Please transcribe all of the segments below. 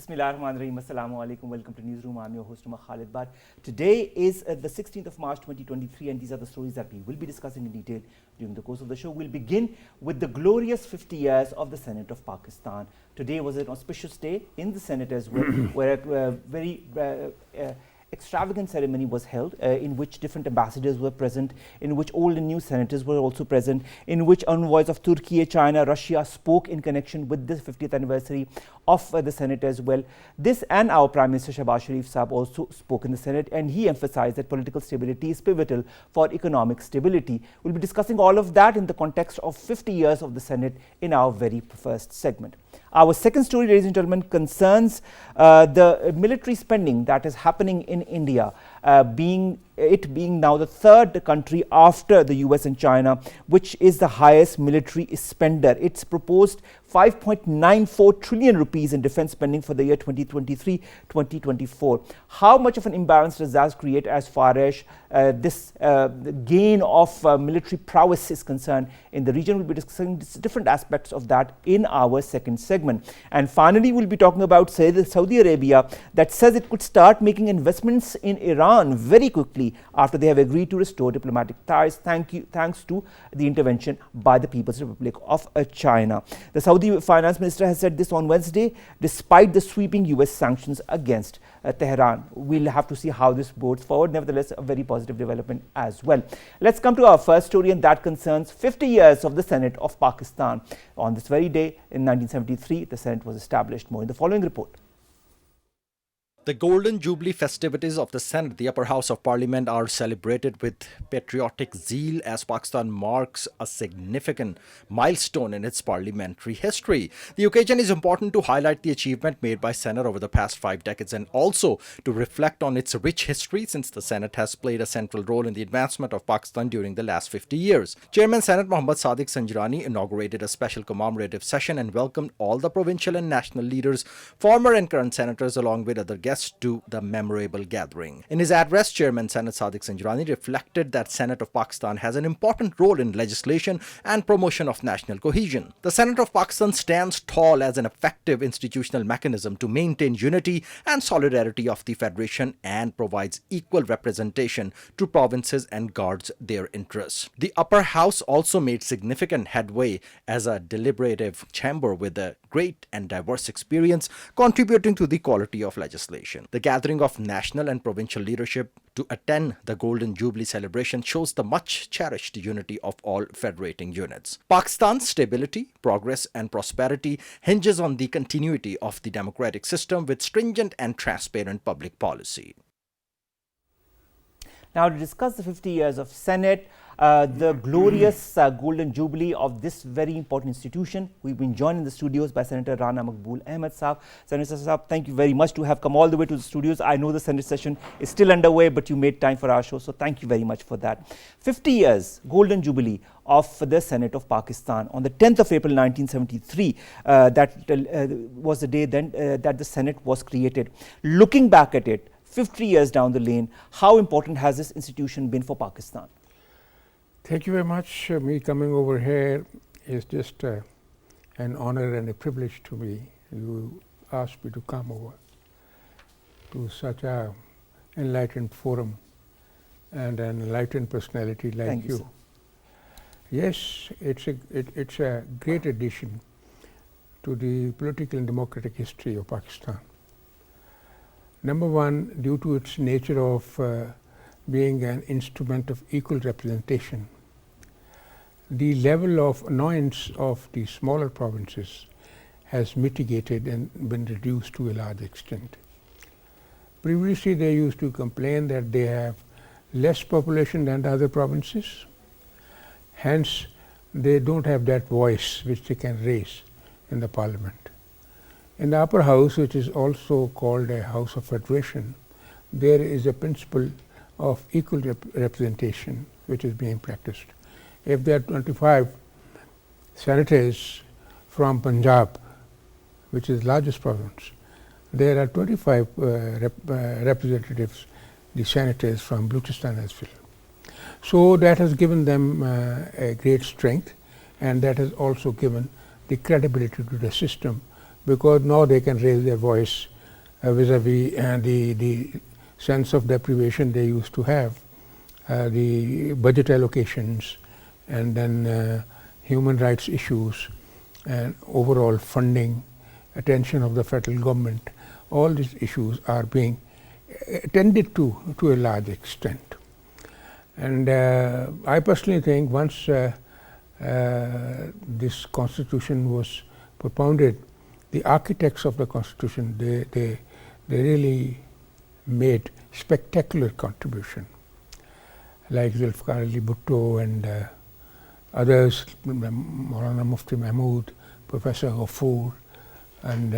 Bismillahirrahmanirrahim. Assalamu alaikum. Welcome to Newsroom. I'm your host, Omar Khalid. But today is the 16th of March 2023, and these are the stories that we will be discussing in detail during the course of the show. We'll begin with the glorious 50 years of the Senate of Pakistan. Today was an auspicious day in the Senate as well, where a very extravagant ceremony was held in which different ambassadors were present, in which old and new senators were also present, in which envoys of Turkey, China, Russia spoke in connection with this 50th anniversary of the Senate as well. This and our Prime Minister Shahbaz Sharif Saab also spoke in the Senate, and he emphasized that political stability is pivotal for economic stability. We'll be discussing all of that in the context of 50 years of the Senate in our very first segment. Our second story, ladies and gentlemen, concerns the military spending that is happening in India, being now the third country after the US and China, which is the highest military spender. It's proposed 5.94 trillion rupees in defense spending for the year 2023-2024. How much of an imbalance does that create as far as this gain of military prowess is concerned in the region? We'll be discussing different aspects of that in our second segment. And finally, we'll be talking about Saudi Arabia that says it could start making investments in Iran very quickly after they have agreed to restore diplomatic ties thanks to the intervention by the People's Republic of China. The Saudi Finance Minister has said this on Wednesday, despite the sweeping US sanctions against Tehran. We'll have to see how this bodes forward. Nevertheless, a very positive development as well. Let's come to our first story, and that concerns 50 years of the Senate of Pakistan. On this very day in 1973, the Senate was established. More in the following report. The Golden Jubilee festivities of the Senate, the upper house of parliament, are celebrated with patriotic zeal as Pakistan marks a significant milestone in its parliamentary history. The occasion is important to highlight the achievement made by Senate over the past 5 decades and also to reflect on its rich history, since the Senate has played a central role in the advancement of Pakistan during the last 50 years. Chairman Senate Mohammad Sadiq Sanjrani inaugurated a special commemorative session and welcomed all the provincial and national leaders, former and current senators, along with other guests to the memorable gathering. In his address, Chairman Senate Sadiq Sanjrani reflected that Senate of Pakistan has an important role in legislation and promotion of national cohesion. The Senate of Pakistan stands tall as an effective institutional mechanism to maintain unity and solidarity of the Federation and provides equal representation to provinces and guards their interests. The upper house also made significant headway as a deliberative chamber with a great and diverse experience, contributing to the quality of legislation. The gathering of national and provincial leadership to attend the Golden Jubilee celebration shows the much cherished unity of all federating units. Pakistan's stability, progress and prosperity hinges on the continuity of the democratic system with stringent and transparent public policy. Now, to discuss the 50 years of Senate, the glorious Golden Jubilee of this very important institution, we've been joined in the studios by Senator Rana Maqbool Ahmad Saab. Senator Saab, thank you very much to have come all the way to the studios. I know the Senate session is still underway, but you made time for our show, so thank you very much for that. 50 years, Golden Jubilee of the Senate of Pakistan. On the 10th of April 1973, that was the day then that the Senate was created. Looking back at it, 50 years down the lane, how important has this institution been for Pakistan? Thank you very much. Me coming over here is just an honor and a privilege to me. You asked me to come over to such a enlightened forum and an enlightened personality like Thank you. Sir. Yes, it's a great addition to the political and democratic history of Pakistan. Number one, due to its nature of being an instrument of equal representation, the level of annoyance of the smaller provinces has mitigated and been reduced to a large extent. Previously, they used to complain that they have less population than the other provinces. Hence, they don't have that voice which they can raise in the parliament. In the upper house, which is also called a house of federation, there is a principle of equal representation which is being practiced. If there are 25 senators from Punjab, which is the largest province, there are 25 representatives, the senators from Balochistan as well. So that has given them a great strength, and that has also given the credibility to the system, because now they can raise their voice vis-a-vis the sense of deprivation they used to have, the budget allocations, and then human rights issues, and overall funding, attention of the federal government. All these issues are being attended to a large extent. And I personally think once this constitution was propounded, the architects of the constitution, they really made spectacular contribution, like Zulfikar Ali Bhutto and others, Maulana Mufti Mahmood, Professor Ghafoor, and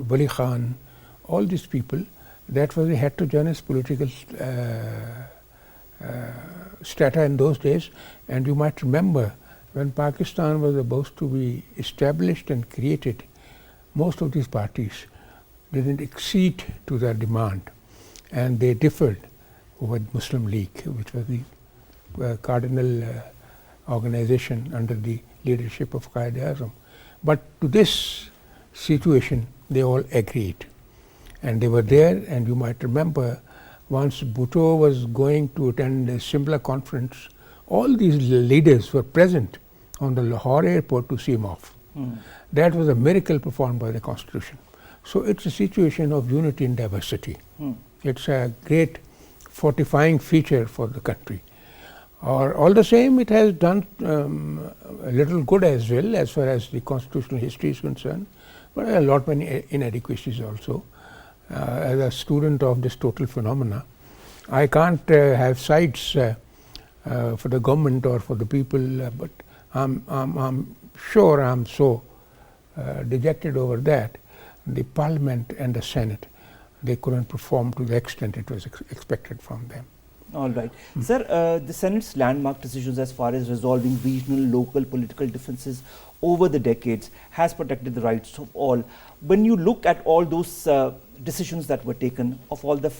Wali Khan, all these people. That was a heterogeneous political strata in those days. And you might remember when Pakistan was about to be established and created, most of these parties didn't accede to their demand, and they differed over the Muslim League, which was the cardinal organization under the leadership of Quaid-e-Azam. But to this situation, they all agreed. And they were there, and you might remember once Bhutto was going to attend a similar conference, all these leaders were present on the Lahore airport to see him off. That was a miracle performed by the constitution. So it's a situation of unity in diversity. It's a great fortifying feature for the country. All the same, it has done a little good as well as far as the constitutional history is concerned, but a lot many inadequacies also. As a student of this total phenomena, I can't have sides for the government or for the people, but I'm sure I'm so dejected over that. The Parliament and the Senate, they couldn't perform to the extent it was expected from them. All right. Sir, the Senate's landmark decisions as far as resolving regional, local political differences over the decades has protected the rights of all. When you look at all those decisions that were taken, of all the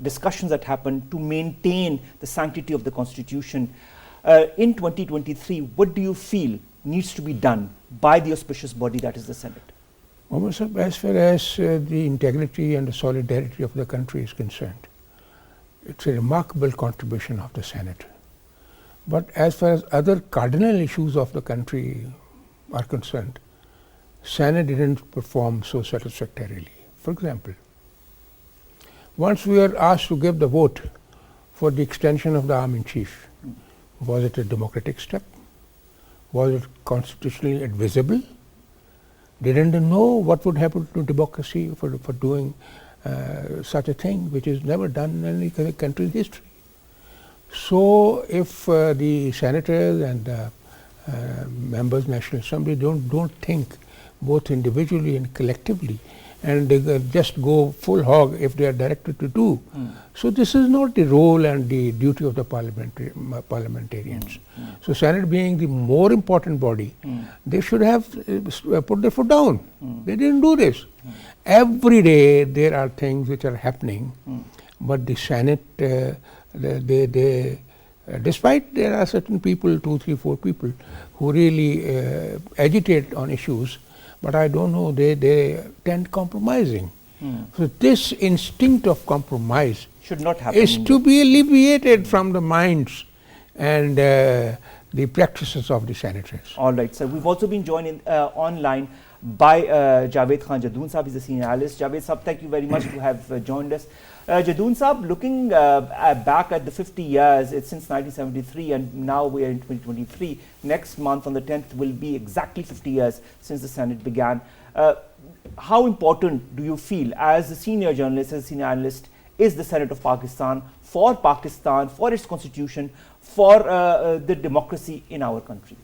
discussions that happened to maintain the sanctity of the Constitution, in 2023, what do you feel needs to be done by the auspicious body that is the Senate? Omar sir, as far as the integrity and the solidarity of the country is concerned, it's a remarkable contribution of the Senate. But as far as other cardinal issues of the country are concerned, Senate didn't perform so satisfactorily. For example, once we were asked to give the vote for the extension of the arm-in-chief, was it a democratic step? Was it constitutionally advisable? Didn't they know what would happen to democracy for doing such a thing, which is never done in any country's history? So if the senators and the members of the National Assembly don't think both individually and collectively, and they just go full hog if they are directed to do. So this is not the role and the duty of the parliamentarians. So Senate being the more important body, they should have put their foot down. They didn't do this. Every day there are things which are happening, but the Senate, despite there are certain people, 2, 3, 4 people, who really agitate on issues, but I don't know, they tend compromising. So this instinct of compromise should not happen. Is to be alleviated from the minds and the practices of the senators. All right, sir. We've also been joined online by Javed Khan Jadoon Sahab. He's a senior analyst. Javed Sahab, thank you very much to have joined us. Jadoon Sahab, looking back at the 50 years, it's since 1973 and now we are in 2023. Next month on the 10th will be exactly 50 years since the Senate began. How important do you feel as a senior journalist, as a senior analyst, is the Senate of Pakistan, for its constitution, for the democracy in our country?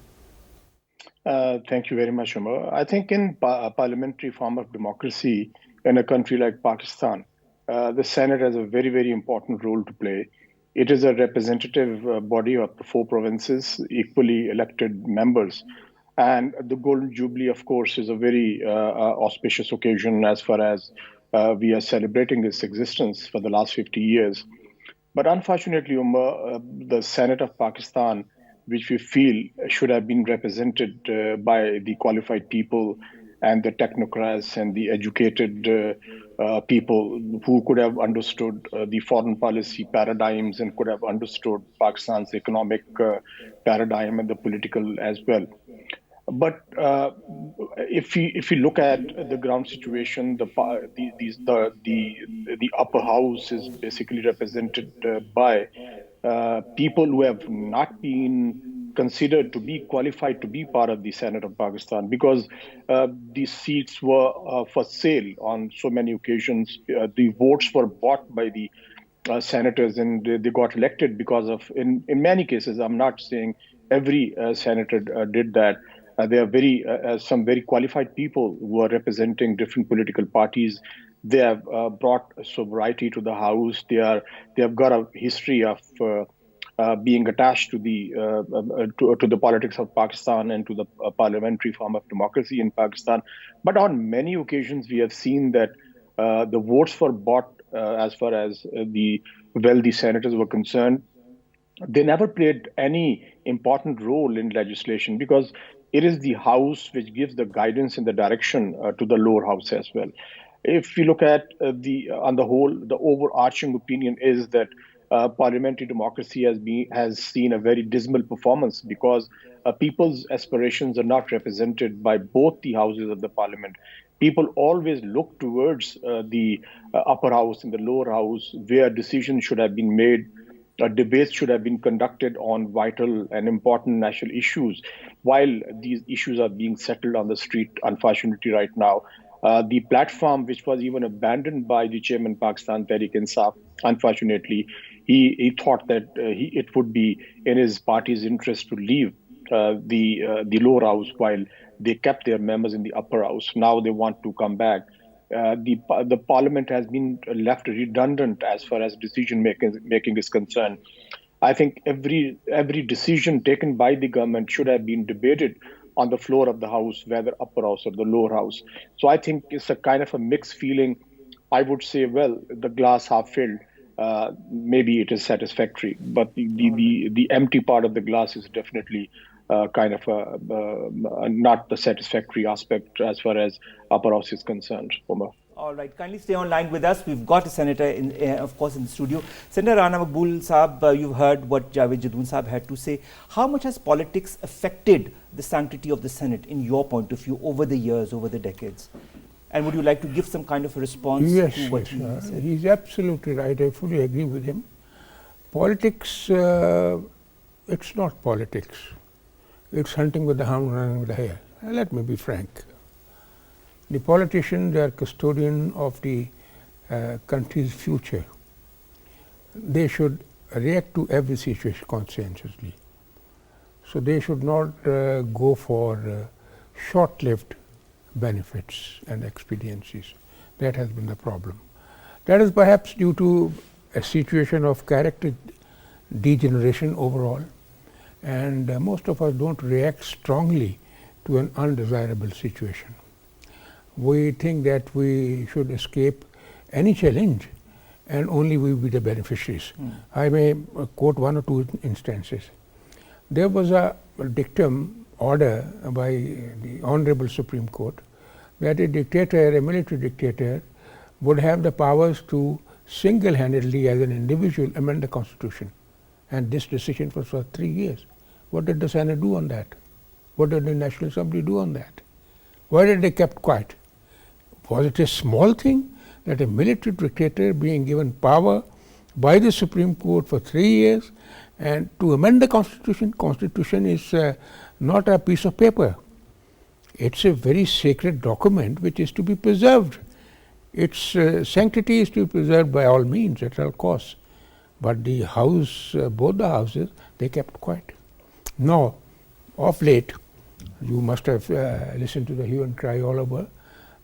Thank you very much, Omar. I think in a parliamentary form of democracy in a country like Pakistan, the Senate has a very, very important role to play. It is a representative body of the 4 provinces, equally elected members. And the Golden Jubilee, of course, is a very auspicious occasion as far as we are celebrating its existence for the last 50 years. But unfortunately, Umar, the Senate of Pakistan, which we feel should have been represented by the qualified people and the technocrats and the educated people who could have understood the foreign policy paradigms and could have understood Pakistan's economic paradigm and the political as well. But if we look at the ground situation, the upper house is basically represented by people who have not been considered to be qualified to be part of the Senate of Pakistan, because these seats were for sale on so many occasions. The votes were bought by the senators, and they got elected because of, in many cases, I'm not saying every senator did that. There are some very qualified people who are representing different political parties. They have brought sobriety to the House. They have got a history of being attached to the politics of Pakistan and to the parliamentary form of democracy in Pakistan. But on many occasions, we have seen that the votes were bought as far as the wealthy senators were concerned. They never played any important role in legislation, because it is the House which gives the guidance and the direction to the lower house as well. If we look at on the whole, the overarching opinion is that parliamentary democracy has seen a very dismal performance, because people's aspirations are not represented by both the houses of the parliament. People always look towards the upper house and the lower house, where decisions should have been made. Debates should have been conducted on vital and important national issues, while these issues are being settled on the street, unfortunately, right now. The platform, which was even abandoned by the chairman Pakistan Tehreek-e-Insaf, unfortunately, he thought that it would be in his party's interest to leave the lower house while they kept their members in the upper house. Now they want to come back. The parliament has been left redundant as far as decision making is concerned. I think every decision taken by the government should have been debated on the floor of the house, whether upper house or the lower house. So I think it's a kind of a mixed feeling. I would say, well, the glass half filled. Maybe it is satisfactory, but the empty part of the glass is definitely kind of not the satisfactory aspect as far as upper house is concerned. Omar. All right, kindly stay online with us. We've got a senator, of course, in the studio. Senator Rana Maqbool Saab, you've heard what Javed Jadoon Saab had to say. How much has politics affected the sanctity of the Senate, in your point of view, over the years, over the decades? And would you like to give some kind of a response to what he said? He's absolutely right. I fully agree with him. Politics, it's not politics. It's hunting with the hound, running with the hare. Let me be frank. The politicians, they are custodian of the country's future. They should react to every situation conscientiously. So they should not go for short-lived benefits and expediencies. That has been the problem. That is perhaps due to a situation of character degeneration overall, and most of us don't react strongly to an undesirable situation. We think that we should escape any challenge and only we will be the beneficiaries. I may quote one or two instances. There was a dictum order by the Honorable Supreme Court that a dictator, a military dictator, would have the powers to single-handedly as an individual amend the Constitution. And this decision was for 3 years. What did the Senate do on that? What did the National Assembly do on that? Why did they kept quiet? Was it a small thing that a military dictator being given power by the Supreme Court for 3 years and to amend the Constitution? Constitution is not a piece of paper. It's a very sacred document which is to be preserved. Its sanctity is to be preserved by all means, at all costs. But the House, both the houses, they kept quiet. Now, of late, you must have listened to the hue and cry all over.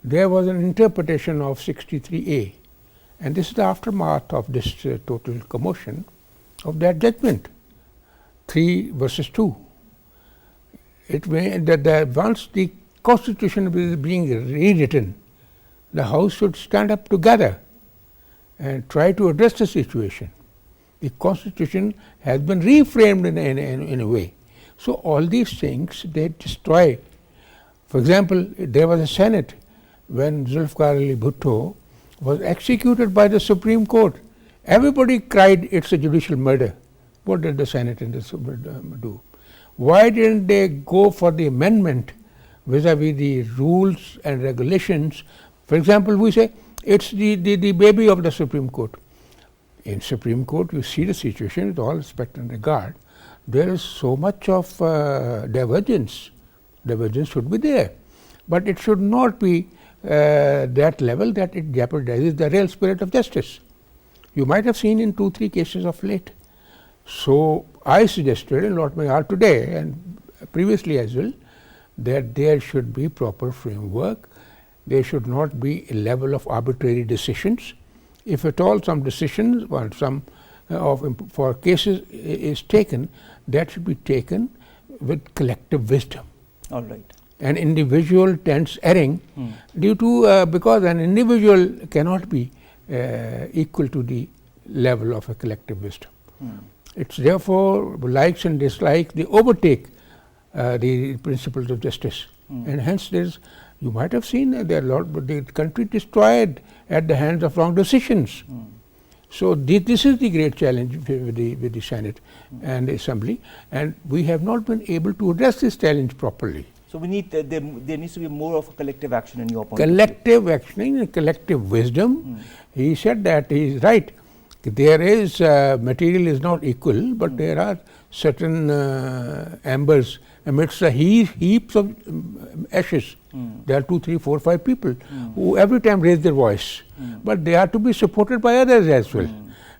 There was an interpretation of 63A, and this is the aftermath of this total commotion of that judgment, 3 versus 2. It may that once the Constitution is being rewritten, the House should stand up together and try to address the situation. The Constitution has been reframed in a way. So all these things, they destroy For example, there was a Senate when Zulfikar Ali Bhutto was executed by the Supreme Court. Everybody cried it's a judicial murder. What did the Senate and the Supreme do? Why didn't they go for the amendment vis-a-vis the rules and regulations? For example, we say it's the baby of the Supreme Court. In Supreme Court, you see the situation with all respect and regard. There is so much of divergence. Divergence should be there, but it should not be that level that it jeopardizes the real spirit of justice. You might have seen in 2-3 cases of late. So I suggested, and Lord Mayor today and previously as well, that there should be proper framework. There should not be a level of arbitrary decisions. If at all some decisions or some for cases is taken, that should be taken with collective wisdom. All right. An individual tends erring due to because an individual cannot be equal to the level of a collective wisdom. It's therefore likes and dislikes, they overtake the principles of justice, and hence there's, you might have seen there are a lot, but the country destroyed at the hands of wrong decisions. So this is the great challenge with the Senate and the Assembly, and we have not been able to address this challenge properly. So we need there needs to be more of a collective action in your point. Collective actioning and collective wisdom. He said that he is right. There is material is not equal, but there are certain embers amidst the heaps of ashes. There are 2, 3, 4, 5 people who every time raise their voice, but they are to be supported by others as well,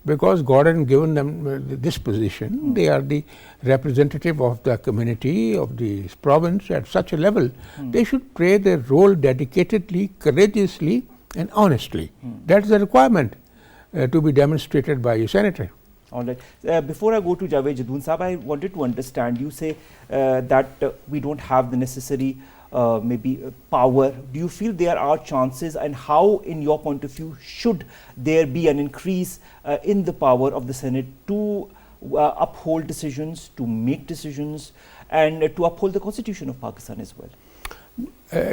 because God has given them this position. They are the representative of the community, of the province at such a level. They should play their role dedicatedly, courageously and honestly. That is the requirement to be demonstrated by a senator. All right. Before I go to Javed Jadoon Sahab, I wanted to understand, you say that we don't have the necessary power. Do you feel there are chances, and how, in your point of view, should there be an increase in the power of the Senate to uphold decisions, to make decisions, and to uphold the Constitution of Pakistan as well?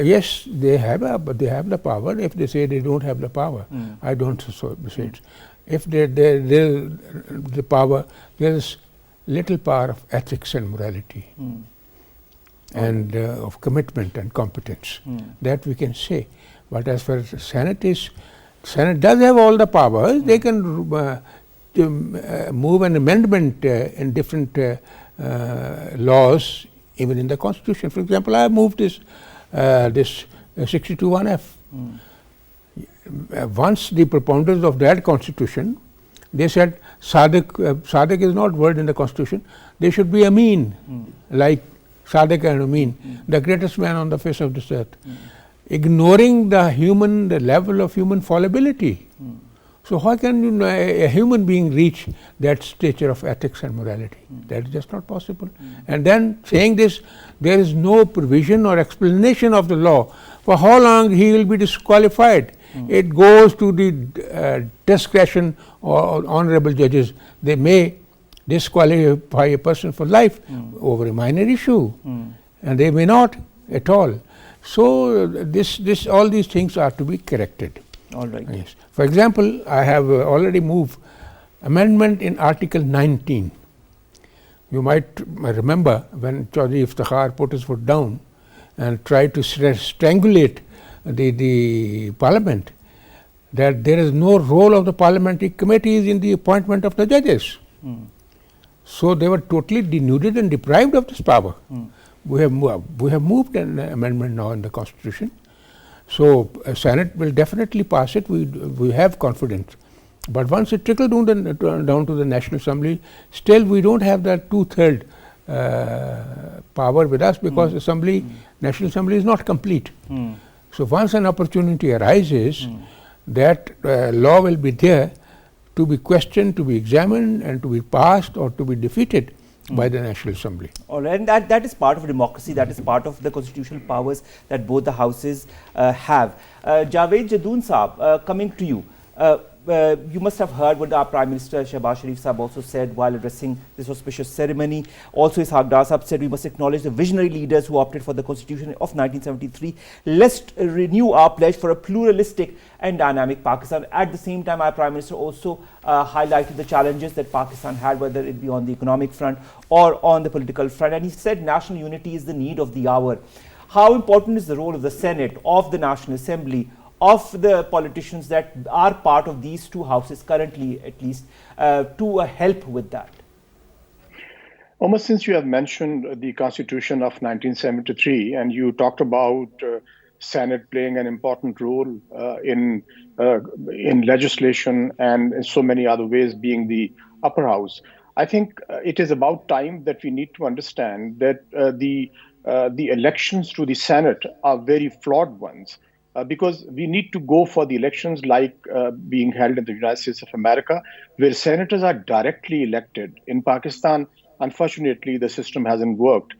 Yes, they have, but they have the power. If they say they don't have the power, I don't say it. If the power, there is little power of ethics and morality, and of commitment and competence. That we can say. But as far as the Senate is, Senate does have all the powers. They can move an amendment in different laws, even in the Constitution. For example, I have moved this 62(1)(f). Once the propounders of that Constitution, they said Sadiq is not word in the Constitution. There should be Amin, like Sadiq and Amin, the greatest man on the face of this earth, ignoring the level of human fallibility. So how can a human being reach that stature of ethics and morality? That is just not possible. And then saying this, there is no provision or explanation of the law for how long he will be disqualified. It goes to the discretion of honorable judges. They may disqualify a person for life over a minor issue, and they may not at all. So all these things are to be corrected. All right. Yes. For example, I have already moved amendment in Article 19. You might remember when Chaudhry Iftikhar put his foot down and tried to strangulate the Parliament, that there is no role of the parliamentary committees in the appointment of the judges. So they were totally denuded and deprived of this power. We have moved an amendment now in the Constitution. So Senate will definitely pass it. We have confidence. But once it trickles down to the National Assembly, still we don't have that 2/3 power with us, because National Assembly is not complete. So once an opportunity arises, that law will be there to be questioned, to be examined, and to be passed or to be defeated by the National Assembly. All right, and that is part of democracy, that is part of the constitutional powers that both the houses have. Javed Jadoon Sahab, coming to you, you must have heard what our Prime Minister Shehbaz Sharif Sahab also said while addressing this auspicious ceremony. Also, Ishaq Dar Sahab said we must acknowledge the visionary leaders who opted for the Constitution of 1973. Let's renew our pledge for a pluralistic and dynamic Pakistan. At the same time, our Prime Minister also highlighted the challenges that Pakistan had, whether it be on the economic front or on the political front. And he said national unity is the need of the hour. How important is the role of the Senate, of the National Assembly, of the politicians that are part of these two houses currently, at least, to help with that? Omar, since you have mentioned the Constitution of 1973 and you talked about Senate playing an important role in legislation and in so many other ways being the upper house, I think it is about time that we need to understand that the elections to the Senate are very flawed ones. Because we need to go for the elections like being held in the United States of America, where senators are directly elected. In Pakistan, unfortunately, the system hasn't worked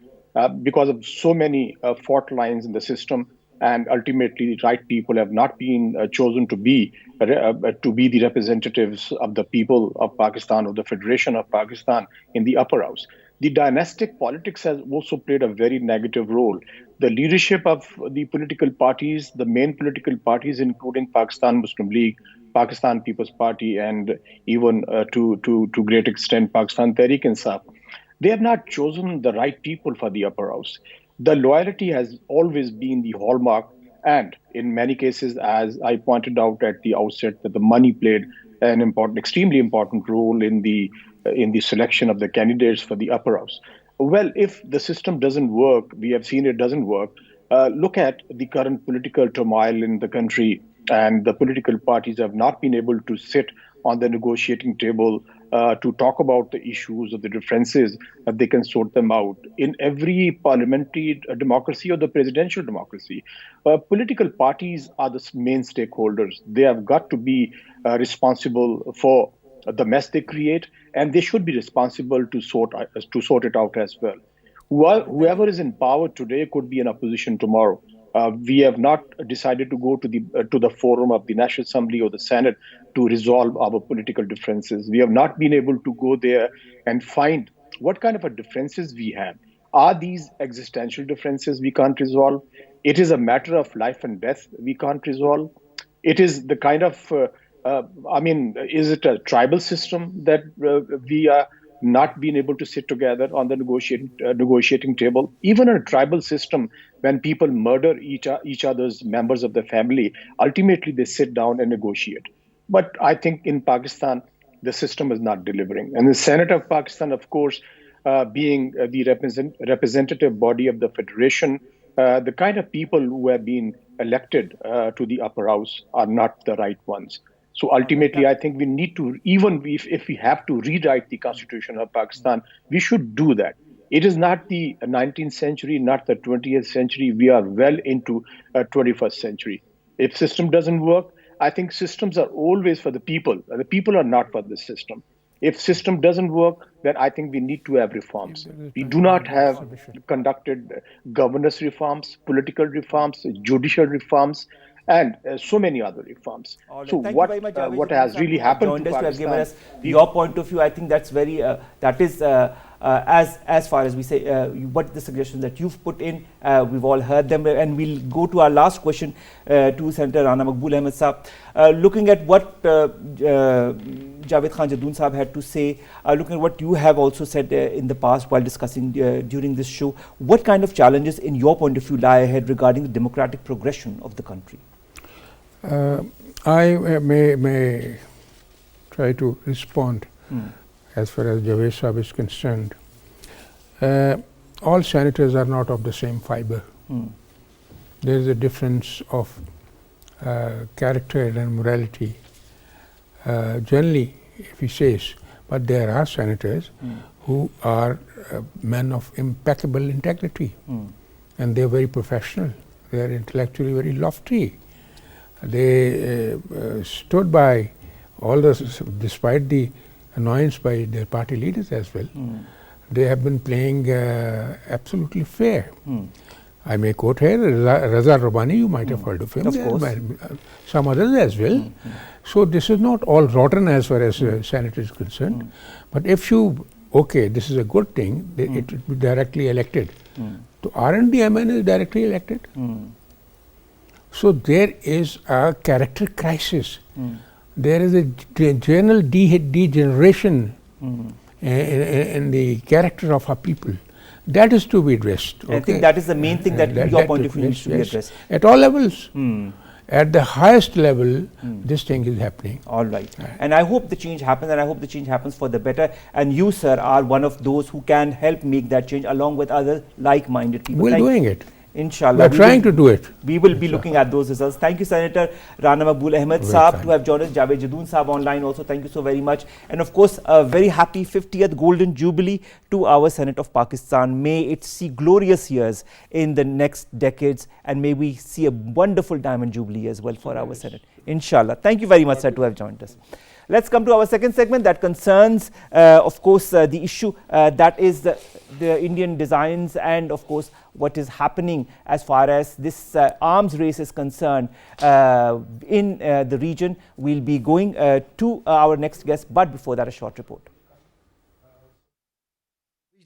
because of so many fault lines in the system, and ultimately the right people have not been chosen to be the representatives of the people of Pakistan, or the Federation of Pakistan in the upper house. The dynastic politics has also played a very negative role. The leadership of the political parties, the main political parties, including Pakistan Muslim League, Pakistan People's Party, and even to great extent Pakistan Tehreek-e-Insaf, they have not chosen the right people for the upper house. The loyalty has always been the hallmark, and in many cases, as I pointed out at the outset, that the money played an extremely important role in the selection of the candidates for the upper house. Well, if the system doesn't work, we have seen it doesn't work, look at the current political turmoil in the country, and the political parties have not been able to sit on the negotiating table to talk about the issues of the differences, that they can sort them out. In every parliamentary democracy or the presidential democracy, political parties are the main stakeholders. They have got to be responsible for the mess they create, and they should be responsible to sort it out as well. Whoever is in power today could be in opposition tomorrow. We have not decided to go to the forum of the National Assembly or the Senate to resolve our political differences. We have not been able to go there and find what kind of differences we have. Are these existential differences we can't resolve? It is a matter of life and death we can't resolve. It is the kind of is it a tribal system that we are not being able to sit together on the negotiating table? Even a tribal system, when people murder each other's members of the family, ultimately they sit down and negotiate. But I think in Pakistan, the system is not delivering. And the Senate of Pakistan, of course, being the representative body of the Federation, the kind of people who have been elected to the upper house are not the right ones. So ultimately, I think we need to, even if we have to rewrite the Constitution of Pakistan, we should do that. It is not the 19th century, not the 20th century. We are well into 21st century. If system doesn't work, I think systems are always for the people. The people are not for the system. If system doesn't work, then I think we need to have reforms. We do not have conducted governance reforms, political reforms, judicial reforms, and so many other reforms. Right. So Thank what you very much, what has really happened to Pakistan? Given us your point of view. I think that's very that is as far as we say what the suggestions that you've put in, we've all heard them, and we'll go to our last question to Senator Rana Maqbool Ahmed Saab. Looking at what Javed Khan Jadoon Saab had to say, looking at what you have also said in the past while discussing during this show, what kind of challenges in your point of view lie ahead regarding the democratic progression of the country? I may try to respond as far as Javed Saab is concerned. All senators are not of the same fiber. There is a difference of character and morality. Generally, if he says, but there are senators who are men of impeccable integrity, and they are very professional. They are intellectually very lofty. They stood by all this, despite the annoyance by their party leaders as well. They have been playing absolutely fair. I may quote here Raza Rabbani, you might have heard of him. Of course. Some others as well. So this is not all rotten as far as Senate is concerned. But if you, okay, this is a good thing, it will be directly elected. So RNDMN is directly elected. So there is a character crisis. There is a general degeneration in the character of our people. That is to be addressed. Okay? I think that is the main thing that, in your point of view, needs to be addressed. At all levels. At the highest level, this thing is happening. All right. And I hope the change happens, and I hope the change happens for the better. And you, sir, are one of those who can help make that change along with other like-minded people. We're doing it. Inshallah. We're trying to do it. We will be looking at those results. Thank you, Senator Rana Maqbool Ahmed Saab, to have joined us. Javed Jadoon Saab online also. Thank you so very much. And of course, a very happy 50th Golden Jubilee to our Senate of Pakistan. May it see glorious years in the next decades, and may we see a wonderful Diamond Jubilee as well for our Senate. Inshallah. Thank you very much, sir, to have joined us. Let's come to our second segment that concerns, of course, the issue that is the Indian designs and, of course, what is happening as far as this arms race is concerned in the region. We'll be going to our next guest, but before that, a short report.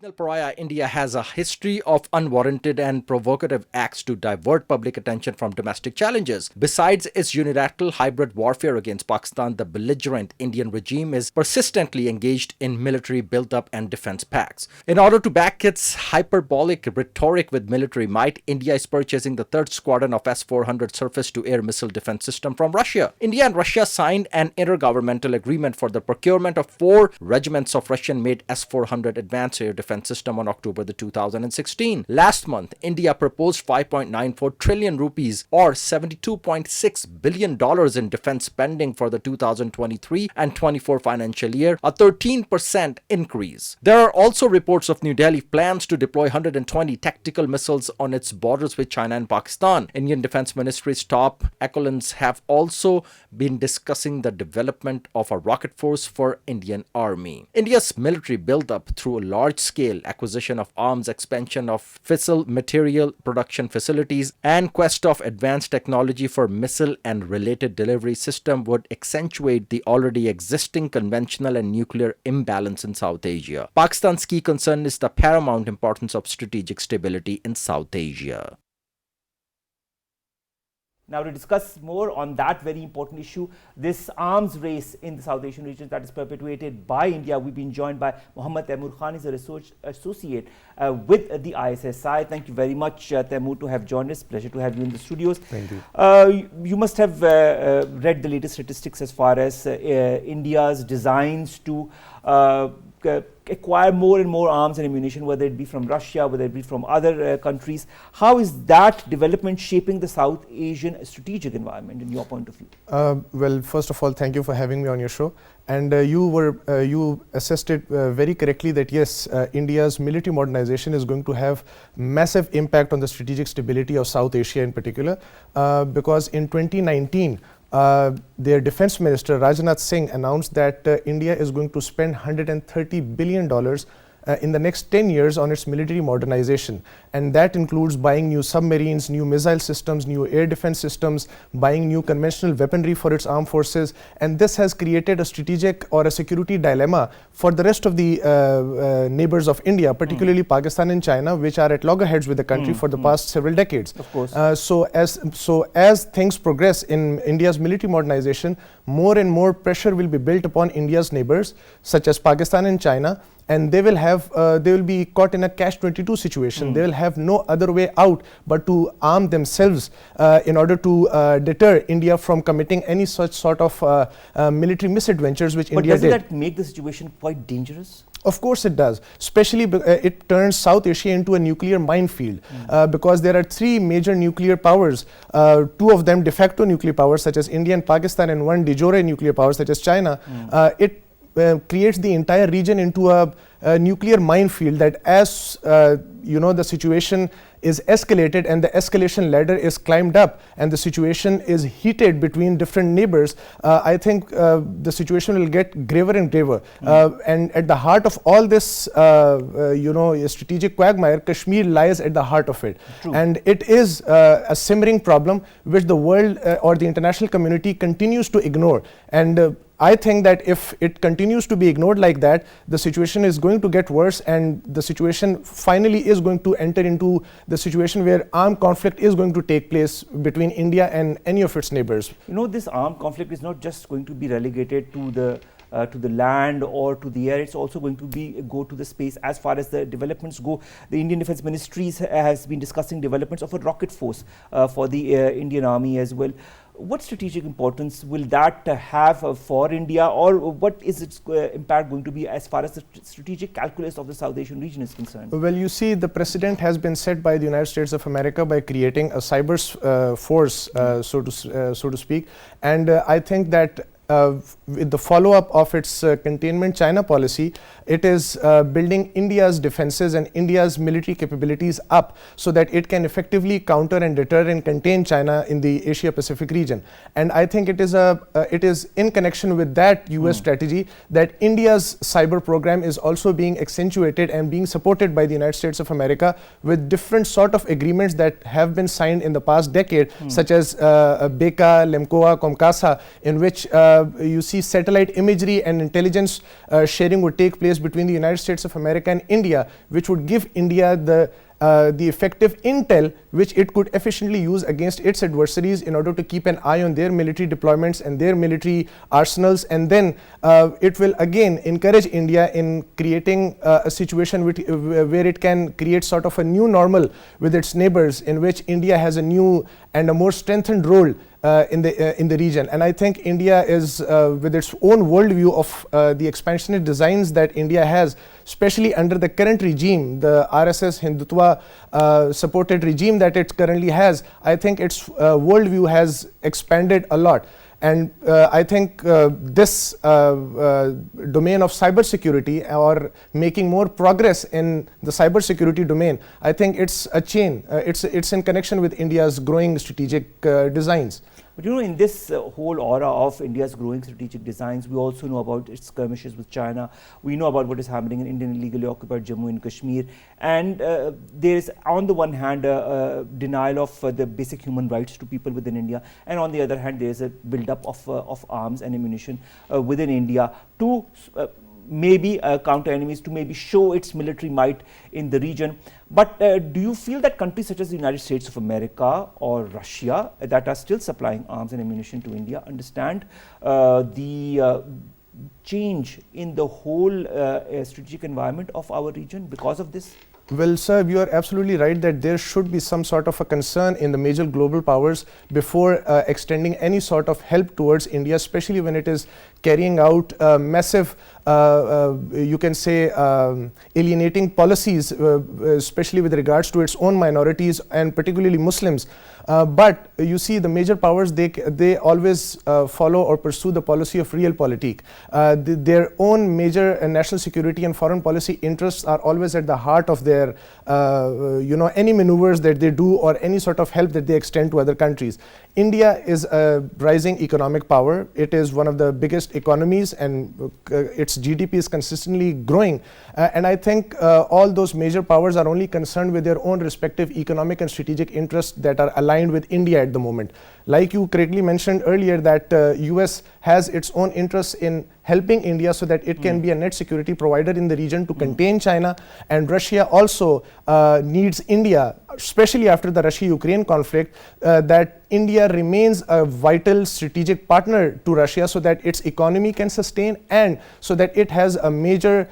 Regional pariah India has a history of unwarranted and provocative acts to divert public attention from domestic challenges. Besides its unilateral hybrid warfare against Pakistan, the belligerent Indian regime is persistently engaged in military buildup and defense pacts. In order to back its hyperbolic rhetoric with military might, India is purchasing the third squadron of S-400 surface-to-air missile defense system from Russia. India and Russia signed an intergovernmental agreement for the procurement of 4 regiments of Russian-made S-400 advanced air defense system on October 2016. Last month, India proposed 5.94 trillion rupees or $72.6 billion in defense spending for the 2023 and 24 financial year, a 13% increase. There are also reports of New Delhi plans to deploy 120 tactical missiles on its borders with China and Pakistan. Indian Defense Ministry's top echelons have also been discussing the development of a rocket force for Indian Army. India's military buildup through a large-scale acquisition of arms, expansion of fissile material production facilities, and quest of advanced technology for missile and related delivery system would accentuate the already existing conventional and nuclear imbalance in South Asia. Pakistan's key concern is the paramount importance of strategic stability in South Asia. Now, to discuss more on that very important issue, this arms race in the South Asian region that is perpetuated by India, we've been joined by Muhammad Taimur Khan. He's a research associate with the ISSI. Thank you very much, Taimur, to have joined us. Pleasure to have you in the studios. Thank you. You must have read the latest statistics as far as India's designs to acquire more and more arms and ammunition, whether it be from Russia, whether it be from other countries. How is that development shaping the South Asian strategic environment in your point of view? Well, first of all, thank you for having me on your show. And you assessed it very correctly that yes, India's military modernization is going to have massive impact on the strategic stability of South Asia in particular, because in 2019, their defense minister Rajnath Singh announced that India is going to spend $130 billion in the next 10 years on its military modernization, and that includes buying new submarines, new missile systems, new air defense systems, buying new conventional weaponry for its armed forces, and this has created a strategic or a security dilemma for the rest of the neighbors of India, particularly Pakistan and China, which are at loggerheads with the country for the past several decades. Of course. So as things progress in India's military modernization, more and more pressure will be built upon India's neighbors, such as Pakistan and China, and they will be caught in a catch-22 situation. They will have no other way out but to arm themselves in order to deter India from committing any such sort of military misadventures which India did. But doesn't that make the situation quite dangerous? Of course it does, especially it turns South Asia into a nuclear minefield because there are 3 major nuclear powers, 2 of them de facto nuclear powers such as India and Pakistan, and 1 de jure nuclear power such as China. It creates the entire region into a nuclear minefield that as the situation is escalated and the escalation ladder is climbed up and the situation is heated between different neighbors, I think the situation will get graver and graver. And at the heart of all this, strategic quagmire, Kashmir lies at the heart of it. True. And it is a simmering problem which the world or the international community continues to ignore. And I think that if it continues to be ignored like that, the situation is going to get worse, and the situation finally is going to enter into the situation where armed conflict is going to take place between India and any of its neighbors. This armed conflict is not just going to be relegated to the land or to the air. It's also going to go to the space. As far as the developments go, the Indian Defence Ministry has been discussing developments of a rocket force for the Indian Army as well. What strategic importance will that have for India, or what is its impact going to be as far as the strategic calculus of the South Asian region is concerned? Well, you see, the precedent has been set by the United States of America by creating a cyber force, so to speak, and I think that with the follow-up of its containment China policy, it is building India's defenses and India's military capabilities up so that it can effectively counter and deter and contain China in the Asia-Pacific region. And I think it is in connection with that US strategy that India's cyber program is also being accentuated and being supported by the United States of America with different sort of agreements that have been signed in the past decade, such as BECA, LEMCOA, COMCASA, in which you see satellite imagery and intelligence sharing would take place between the United States of America and India, which would give India the effective intel which it could efficiently use against its adversaries in order to keep an eye on their military deployments and their military arsenals. And then it will again encourage India in creating a situation where it can create sort of a new normal with its neighbors, in which India has a new and a more strengthened role in the region. And I think India is with its own worldview of the expansionist designs that India has, especially under the current regime, the RSS Hindutva supported regime that it currently has. I think its worldview has expanded a lot. And I think this domain of cybersecurity, or making more progress in the cybersecurity domain, I think it's a chain. It's in connection with India's growing strategic designs. But in this whole aura of India's growing strategic designs, we also know about its skirmishes with China. We know about what is happening in Indian illegally occupied Jammu and Kashmir. And there is, on the one hand, denial of the basic human rights to people within India. And on the other hand, there is a buildup of arms and ammunition within India to maybe counter enemies, to maybe show its military might in the region. But do you feel that countries such as the United States of America or Russia that are still supplying arms and ammunition to India understand the change in the whole strategic environment of our region because of this? Well, sir, you are absolutely right that there should be some sort of a concern in the major global powers before extending any sort of help towards India, especially when it is carrying out massive, you can say, alienating policies, especially with regards to its own minorities and particularly Muslims. But you see, the major powers, they always follow or pursue the policy of realpolitik. Their own major national security and foreign policy interests are always at the heart of their, any maneuvers that they do or any sort of help that they extend to other countries. India is a rising economic power. It is one of the biggest economies, and its GDP is consistently growing. And I think all those major powers are only concerned with their own respective economic and strategic interests that are aligned with India at the moment. Like you correctly mentioned earlier, that US has its own interests in helping India so that it can be a net security provider in the region to contain China, and Russia also needs India, especially after the Russia-Ukraine conflict, that India remains a vital strategic partner to Russia so that its economy can sustain and so that it has a major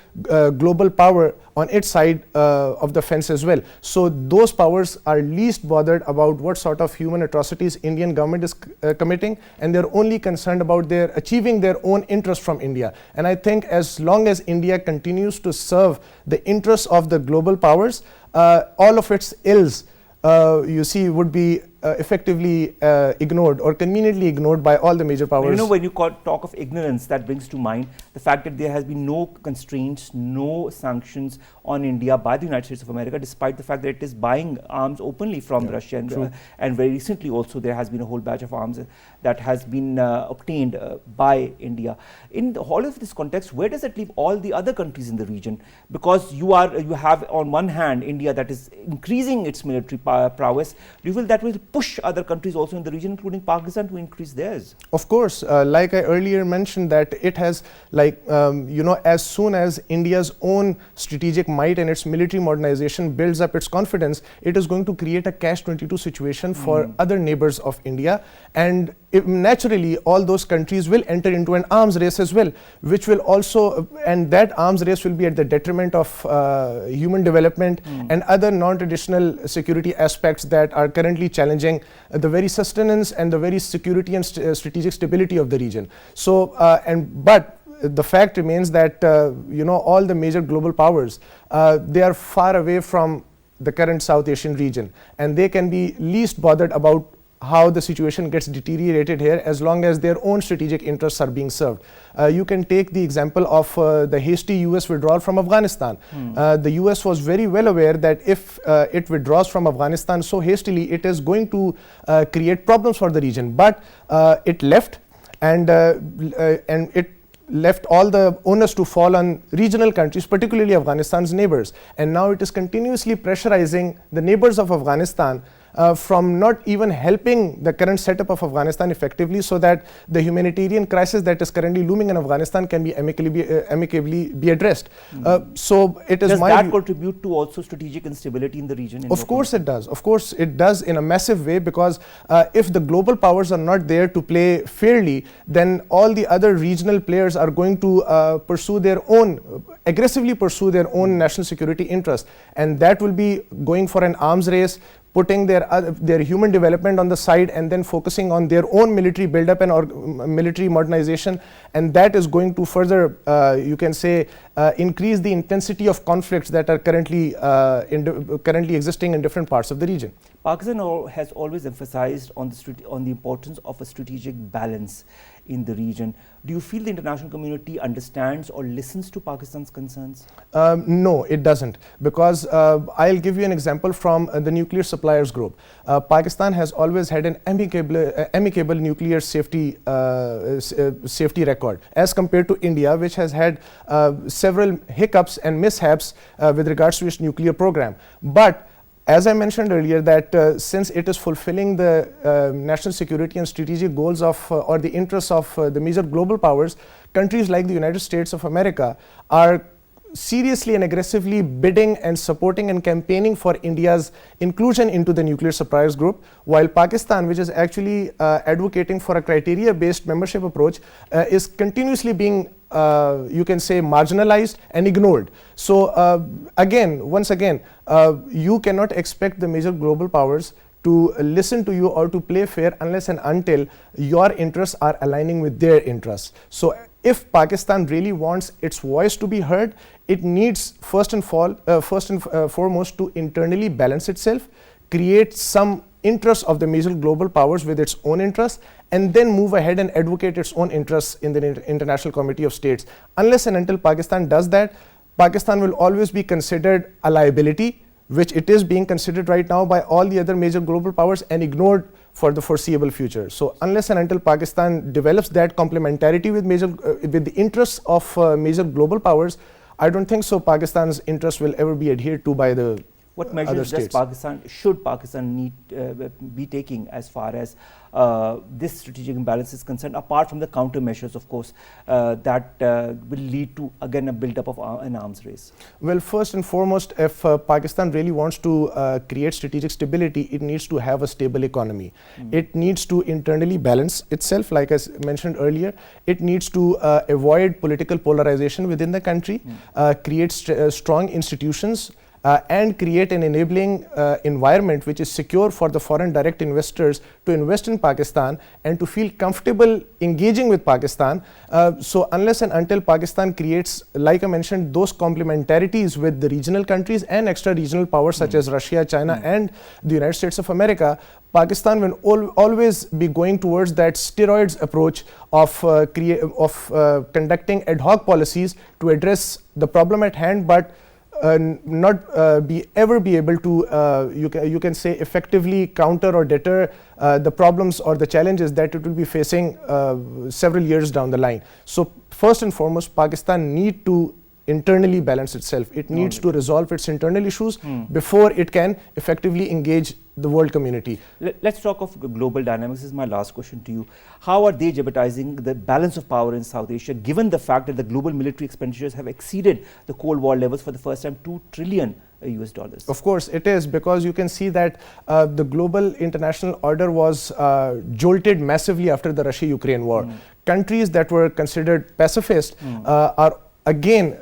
global power on its side of the fence as well. So those powers are least bothered about what sort of human atrocities Indian government is committing, and they're only concerned about their achieving their own interest from India. And I think as long as India continues to serve the interests of the global powers, all of its ills, you see, would be effectively ignored or conveniently ignored by all the major powers. You know, when you talk of ignorance, that brings to mind the fact that there has been no constraints, no sanctions on India by the United States of America, despite the fact that it is buying arms openly from Russia. And very recently also there has been a whole batch of arms that has been obtained by India. In all of this context, where does it leave all the other countries in the region? Because you have on one hand India that is increasing its military prowess. Do you feel that will push other countries also in the region, including Pakistan, to increase theirs? Of course, like I earlier mentioned, that it has, like, as soon as India's own strategic might and its military modernization builds up its confidence, it is going to create a catch-22 situation for other neighbors of India. And naturally, all those countries will enter into an arms race as well, which will also, and that arms race will be at the detriment of human development and other non-traditional security aspects that are currently challenging the very sustenance and the very security and strategic stability of the region. So, but the fact remains that all the major global powers, they are far away from the current South Asian region, and they can be least bothered about how the situation gets deteriorated here, as long as their own strategic interests are being served. You can take the example of the hasty US withdrawal from Afghanistan. The US was very well aware that if it withdraws from Afghanistan so hastily, it is going to create problems for the region. But it left, and it left all the onus to fall on regional countries, particularly Afghanistan's neighbors. And now it is continuously pressurizing the neighbors of Afghanistan from not even helping the current setup of Afghanistan effectively, so that the humanitarian crisis that is currently looming in Afghanistan can be amicably be addressed. So it is Does that contribute to also strategic instability in the region? Of course it does. Of course it does, in a massive way, because if the global powers are not there to play fairly, then all the other regional players are going to aggressively pursue their own national security interests, and that will be going for an arms race, putting their human development on the side, and then focusing on their own military buildup and military modernization, and that is going to further, you can say, increase the intensity of conflicts that are currently existing in different parts of the region. Pakistan has always emphasized on the importance of a strategic balance in the region. Do you feel the international community understands or listens to Pakistan's concerns? No, it doesn't, because I'll give you an example from the nuclear suppliers group. Pakistan has always had an amicable nuclear safety record, as compared to India, which has had several hiccups and mishaps with regards to its nuclear program. But as I mentioned earlier, that since it is fulfilling the national security and strategic goals of or the interests of the major global powers, countries like the United States of America are seriously and aggressively bidding and supporting and campaigning for India's inclusion into the nuclear suppliers group, while Pakistan, which is actually advocating for a criteria-based membership approach, is continuously being you can say marginalized and ignored. So once again, you cannot expect the major global powers to listen to you or to play fair unless and until your interests are aligning with their interests. So if Pakistan really wants its voice to be heard, it needs first and foremost to internally balance itself, create some interests of the major global powers with its own interests, and then move ahead and advocate its own interests in the International Committee of States. Unless and until Pakistan does that, Pakistan will always be considered a liability, which it is being considered right now by all the other major global powers, and ignored for the foreseeable future. So unless and until Pakistan develops that complementarity with the interests of major global powers, I don't think so Pakistan's interests will ever be adhered to by the What measures should Pakistan need be taking as far as this strategic imbalance is concerned, apart from the countermeasures, of course, that will lead to, again, a build-up of an arms race? Well, first and foremost, if Pakistan really wants to create strategic stability, it needs to have a stable economy. It needs to internally balance itself, like I mentioned earlier. It needs to avoid political polarization within the country, create strong institutions, and create an enabling environment which is secure for the foreign direct investors to invest in Pakistan and to feel comfortable engaging with Pakistan. So unless and until Pakistan creates, like I mentioned, those complementarities with the regional countries and extra regional powers such as Russia, China and the United States of America, Pakistan will always be going towards that steroids approach of conducting ad hoc policies to address the problem at hand, but not ever be able to, you can say, effectively counter or deter the problems or the challenges that it will be facing several years down the line. So first and foremost, Pakistan need to internally balance itself. It needs to resolve its internal issues before it can effectively engage the world community. Let's talk of global dynamics. This is my last question to you. How are they jeopardizing the balance of power in South Asia, given the fact that the global military expenditures have exceeded the Cold War levels for the first time, $2 trillion US dollars? Of course it is, because you can see that the global international order was jolted massively after the Russia-Ukraine war. Countries that were considered pacifist are again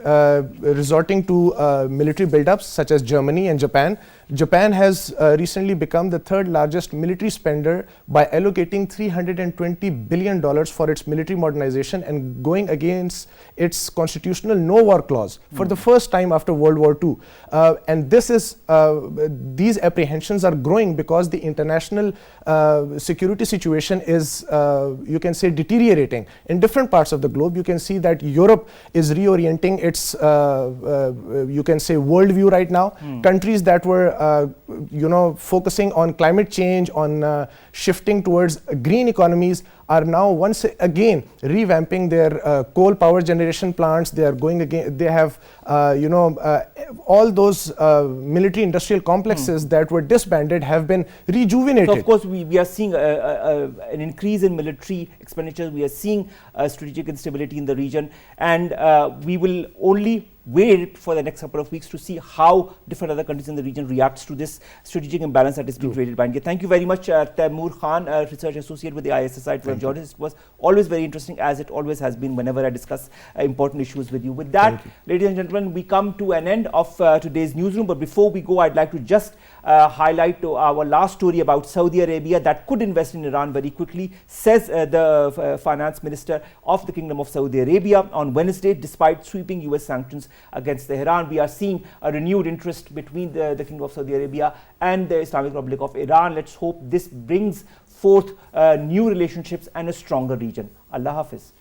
resorting to military buildups, such as Germany and Japan. Japan has recently become the third largest military spender by allocating $320 billion for its military modernization and going against its constitutional no war clause for the first time after World War II. And this is, these apprehensions are growing because the international security situation is, you can say, deteriorating. In different parts of the globe, you can see that Europe is reorienting its, you can say, worldview right now. Countries that were focusing on climate change, on shifting towards green economies, are now once again revamping their coal power generation plants. They are going again. They have, all those military industrial complexes that were disbanded have been rejuvenated. So of course, we are seeing an increase in military expenditures. We are seeing strategic instability in the region, and we will only wait for the next couple of weeks to see how different other countries in the region reacts to this strategic imbalance that is being created by India. Thank you very much, Taimur Khan, Research Associate with the ISSI. It was always very interesting, as it always has been whenever I discuss important issues with you. With that, ladies and gentlemen, we come to an end of today's newsroom. But before we go, I'd like to just highlight our last story about Saudi Arabia that could invest in Iran very quickly, says the finance minister of the Kingdom of Saudi Arabia on Wednesday. Despite sweeping US sanctions against Tehran, we are seeing a renewed interest between the Kingdom of Saudi Arabia and the Islamic Republic of Iran. Let's hope this brings forth new relationships and a stronger region. Allah Hafiz.